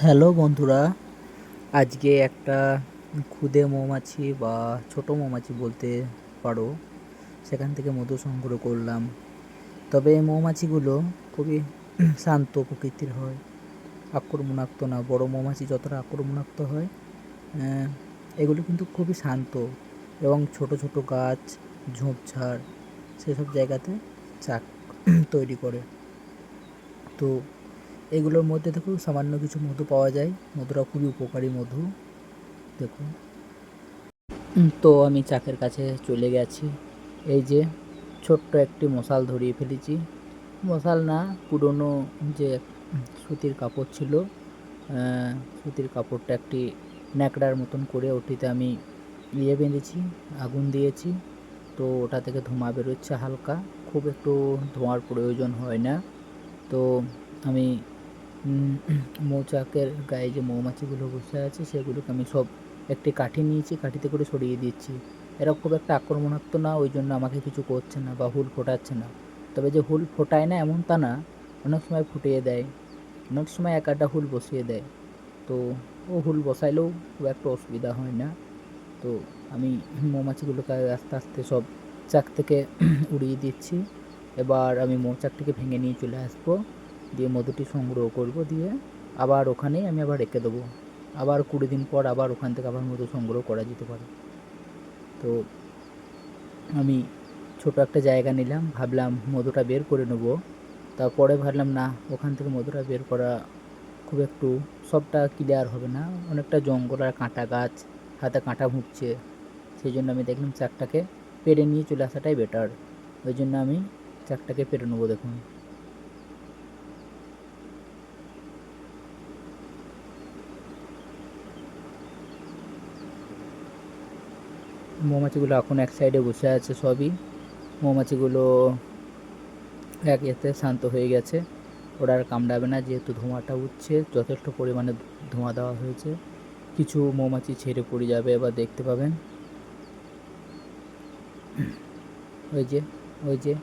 Hello বন্ধুরা, আজকে একটা ক্ষুদে মৌমাছি বা ছোট মৌমাছি বলতে পারো, সেখান থেকে মধু সংগ্রহ করলাম। তবে এই মৌমাছিগুলো খুবই শান্ত প্রকৃতির হয়, আক্রমণাত্মক না। বড় মৌমাছি যতটা আক্রমণাত্মক হয়, আহ, এগুলো কিন্তু খুবই শান্ত এবং ছোট ছোট গাছ, ঝোপঝাড় সেসব জায়গাতে চাক তৈরি করে। তো এগুলোর মধ্যে দেখুন সামান্য কিছু মধু পাওয়া যায়। মধুটা খুবই উপকারী মধু। দেখুন, তো আমি চাকের কাছে চলে গেছি। এই যে ছোট্ট একটি মশাল ধরিয়ে ফেলেছি। মশাল না, পুরনো যে সুতির কাপড় ছিল, সুতির কাপড়টা একটি ন্যাকড়ার মতন করে ওটিতে আমি বেঁধেছি, আগুন দিয়েছি। তো ওটা থেকে ধোঁয়া বেরোচ্ছে হালকা, খুব একটু ধোঁয়ার প্রয়োজন হয় না। তো আমি মৌচাকের গায়ে যে মৌমাছিগুলো বসে আছে সেগুলোকে আমি সব একটি কাঠি নিয়েছি, কাঠিতে করে সরিয়ে দিচ্ছি। এরা খুব একটা আক্রমণাত্মক না, ওই জন্য আমাকে কিছু করছে না বা হুল ফোটাচ্ছে না। তবে যে হুল ফোটায় না এমন তা না, অনেক সময় ফুটিয়ে দেয়, অনেক সময় এক আধটা হুল বসিয়ে দেয়। তো ও হুল বসাইলেও খুব একটা অসুবিধা হয় না। তো আমি মৌমাছিগুলোকে আস্তে আস্তে সব চাক থেকে উড়িয়ে দিচ্ছি। এবার আমি মৌচাকটিকে ভেঙে নিয়ে চলে আসবো, দিয়ে মধুটি সংগ্রহ করব, দিয়ে আবার ওখানেই আমি আবার রেখে দেবো। আবার 20 দিন পর আবার ওখান থেকে আবার মধু সংগ্রহ করা যেতে পারে। তো আমি ছোট একটা জায়গা নিলাম, ভাবলাম মধুটা বের করে নেবো। তারপরে ভাবলাম না, ওখান থেকে মধুটা বের করা খুব একটু সবটা ক্লিয়ার হবে না, অনেকটা জঙ্গল আর কাঁটা গাছ, হাতে কাঁটা ভুঁকছে। সেই জন্য আমি দেখলাম চাকটাকে পেরে নিয়ে চলে আসাটাই বেটার। ওই জন্য আমি চাকটাকে পেরে নেবো। দেখুন, মৌমাছিগুলো এখন এক সাইডে বসে আছে সবই। মৌমাছিগুলো এক এতে শান্ত হয়ে গেছে, ওরা আর কামড়াবে না, যেহেতু ধোঁয়াটা উঠছে, যথেষ্ট পরিমাণে ধোঁয়া দেওয়া হয়েছে। কিছু মৌমাছি ছেড়ে পড়ে যাবে, এবার দেখতে পাবেন। ওই যে ওই যে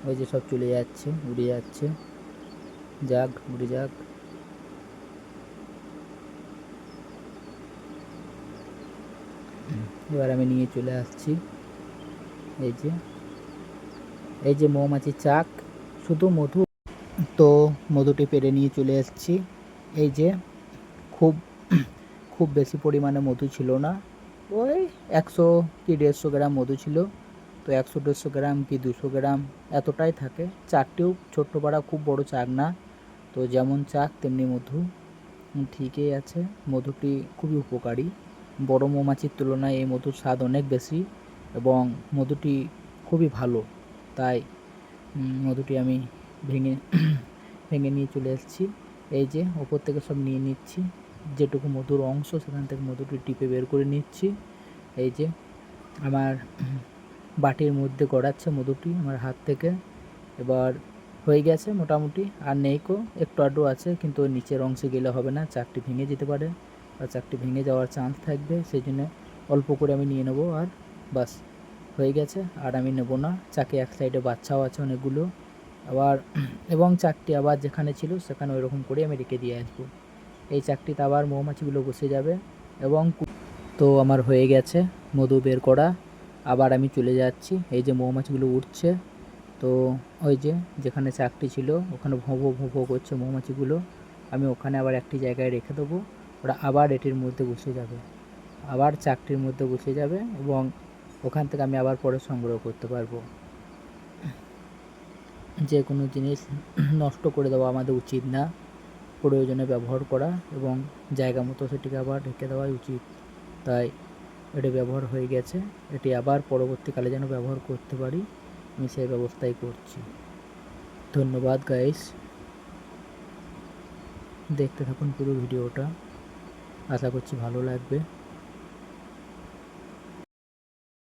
ওই যে সব চলে যাচ্ছে, উড়ে যাচ্ছে। যাক, উড়ে যাক। এবার আমি নিয়ে চলে আসছি। এই যে এই যে মৌমাছির চাক, শুধু মধু। তো মধুটি পেরে নিয়ে চলে এসেছি। এই যে খুব খুব বেশি পরিমাণে মধু ছিল না, ওই 100 কি 150 গ্রাম মধু ছিল। তো 100-150 গ্রাম কি 200 গ্রাম এতটাই থাকে। চাকটিও ছোট্ট পাড়া, খুব বড় চাক না। তো যেমন চাক তেমনি মধু, ঠিকই আছে। মধুটি খুবই উপকারী, বড় মৌমাছির তুলনায় এই মধুর স্বাদ অনেক বেশি এবং মধুটি খুবই ভালো। তাই মধুটি আমি ভেঙে ভেঙে নিয়ে চলে এসেছি। এই যে ওপর থেকে সব নিয়ে নিচ্ছি, যেটুকু মধুর অংশ সেখান থেকে মধুটি টিপে বের করে নিচ্ছি। এই যে আমার বাটির মধ্যে গড়াচ্ছে মধুটি আমার হাত থেকে। এবার হয়ে গেছে মোটামুটি, আর নেইকো, একটু আধটু আছে, কিন্তু ওই নিচের অংশে গেলে হবে না, চাকটি ভেঙে যেতে পারে বা চাকটি ভেঙে যাওয়ার চান্স থাকবে। সেই জন্য অল্প করে আমি নিয়ে নেবো, আর বাস হয়ে গেছে। আর আমি নেব না। চাকে এক সাইডে বাচ্চাও আছে অনেকগুলো। আবার এবং চাকটি আবার যেখানে ছিল সেখানে ওইরকম করে আমি রেখে দিয়ে আসবো। এই চাকটিতে আবার মৌমাছিগুলো বসে যাবে এবং তো আমার হয়ে গেছে মধু বের করা। আবার আমি চলে যাচ্ছি, এই যে মৌমাছিগুলো উঠছে। তো ওই যে যেখানে চাকটি ছিল ওখানে ভোঁ ভোঁ করছে মৌমাছিগুলো। আমি ওখানে আবার একটি জায়গায় রেখে দেবো, ওরা আবার এটির মধ্যে বসে যাবে, আবার চাকটির মধ্যে বসে যাবে এবং ওখান থেকে আমি আবার পরে সংগ্রহ করতে পারবো। যে কোনো জিনিস নষ্ট করে দেওয়া আমাদের উচিত না, প্রয়োজনে ব্যবহার করা এবং জায়গা মতো সেটিকে আবার রেখে দেওয়াই উচিত। তাই এটি ব্যবহার হয়ে গেছে, এটি আবার পরবর্তীকালে যেন ব্যবহার করতে পারি আমি সেই ব্যবস্থাই করছি। ধন্যবাদ গাইস, দেখতে থাকুন পুরো ভিডিওটা, আশা করছি ভালো লাগবে।